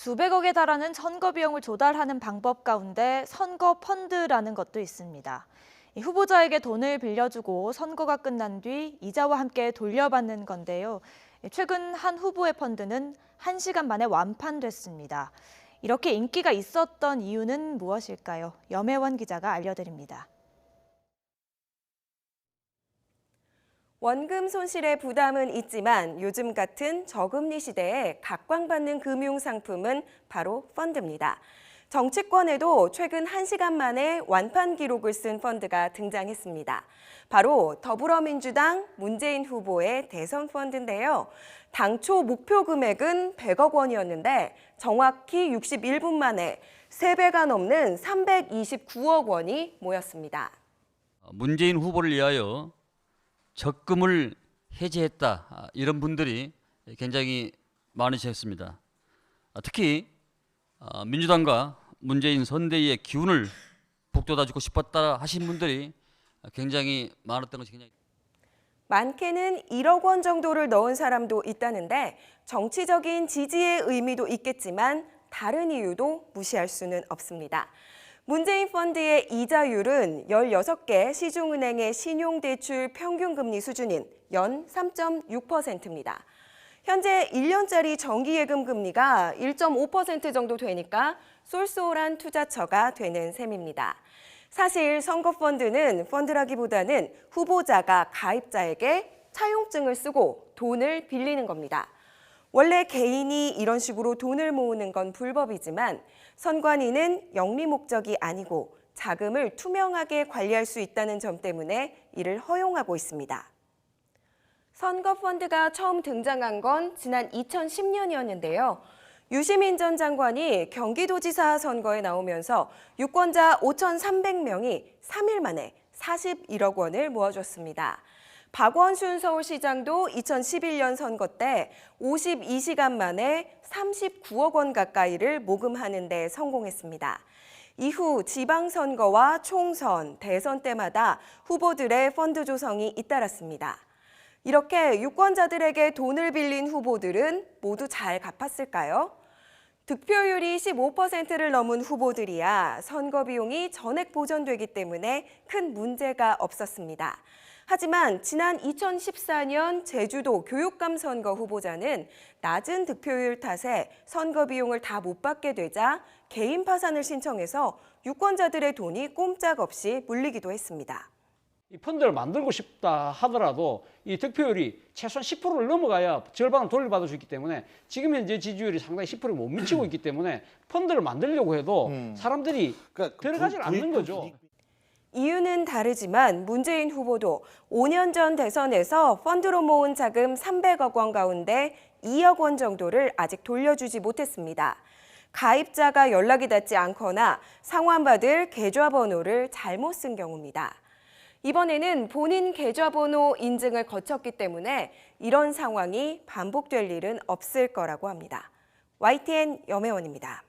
수백억에 달하는 선거 비용을 조달하는 방법 가운데 선거 펀드라는 것도 있습니다. 이 후보자에게 돈을 빌려주고 선거가 끝난 뒤 이자와 함께 돌려받는 건데요. 최근 한 후보의 펀드는 1시간 만에 완판됐습니다. 이렇게 인기가 있었던 이유는 무엇일까요? 염혜원 기자가 알려드립니다. 원금 손실의 부담은 있지만 요즘 같은 저금리 시대에 각광받는 금융상품은 바로 펀드입니다. 정치권에도 최근 1시간 만에 완판 기록을 쓴 펀드가 등장했습니다. 바로 더불어민주당 문재인 후보의 대선 펀드인데요. 당초 목표 금액은 100억 원이었는데 정확히 61분 만에 3배가 넘는 329억 원이 모였습니다. 문재인 후보를 위하여 적금을 해지했다, 이런 분들이 굉장히 많으셨습니다. 특히 민주당과 문재인 선대위의 기운을 북돋아주고 싶었다 하신 분들이 굉장히 많았던 것이 굉장히 많게는 1억 원 정도를 넣은 사람도 있다는데 정치적인 지지의 의미도 있겠지만 다른 이유도 무시할 수는 없습니다. 문재인 펀드의 이자율은 16개 시중은행의 신용대출 평균금리 수준인 연 3.6%입니다. 현재 1년짜리 정기예금 금리가 1.5% 정도 되니까 쏠쏠한 투자처가 되는 셈입니다. 사실 선거펀드는 펀드라기보다는 후보자가 가입자에게 차용증을 쓰고 돈을 빌리는 겁니다. 원래 개인이 이런 식으로 돈을 모으는 건 불법이지만 선관위는 영리 목적이 아니고 자금을 투명하게 관리할 수 있다는 점 때문에 이를 허용하고 있습니다. 선거펀드가 처음 등장한 건 지난 2010년이었는데요. 유시민 전 장관이 경기도지사 선거에 나오면서 유권자 5,300명이 3일 만에 41억 원을 모아줬습니다. 박원순 서울시장도 2011년 선거 때 52시간 만에 39억 원 가까이를 모금하는 데 성공했습니다. 이후 지방선거와 총선, 대선 때마다 후보들의 펀드 조성이 잇따랐습니다. 이렇게 유권자들에게 돈을 빌린 후보들은 모두 잘 갚았을까요? 득표율이 15%를 넘은 후보들이야 선거 비용이 전액 보전되기 때문에 큰 문제가 없었습니다. 하지만 지난 2014년 제주도 교육감 선거 후보자는 낮은 득표율 탓에 선거 비용을 다 못 받게 되자 개인 파산을 신청해서 유권자들의 돈이 꼼짝없이 물리기도 했습니다. 이 펀드를 만들고 싶다 하더라도 이 득표율이 최소한 10%를 넘어가야 절반을 돌려받을 수 있기 때문에 지금 현재 지지율이 상당히 10%에 못 미치고 있기 때문에 펀드를 만들려고 해도 사람들이 들어가질 않는 거죠. 이유는 다르지만 문재인 후보도 5년 전 대선에서 펀드로 모은 자금 300억 원 가운데 2억 원 정도를 아직 돌려주지 못했습니다. 가입자가 연락이 닿지 않거나 상환받을 계좌번호를 잘못 쓴 경우입니다. 이번에는 본인 계좌번호 인증을 거쳤기 때문에 이런 상황이 반복될 일은 없을 거라고 합니다. YTN 염혜원입니다.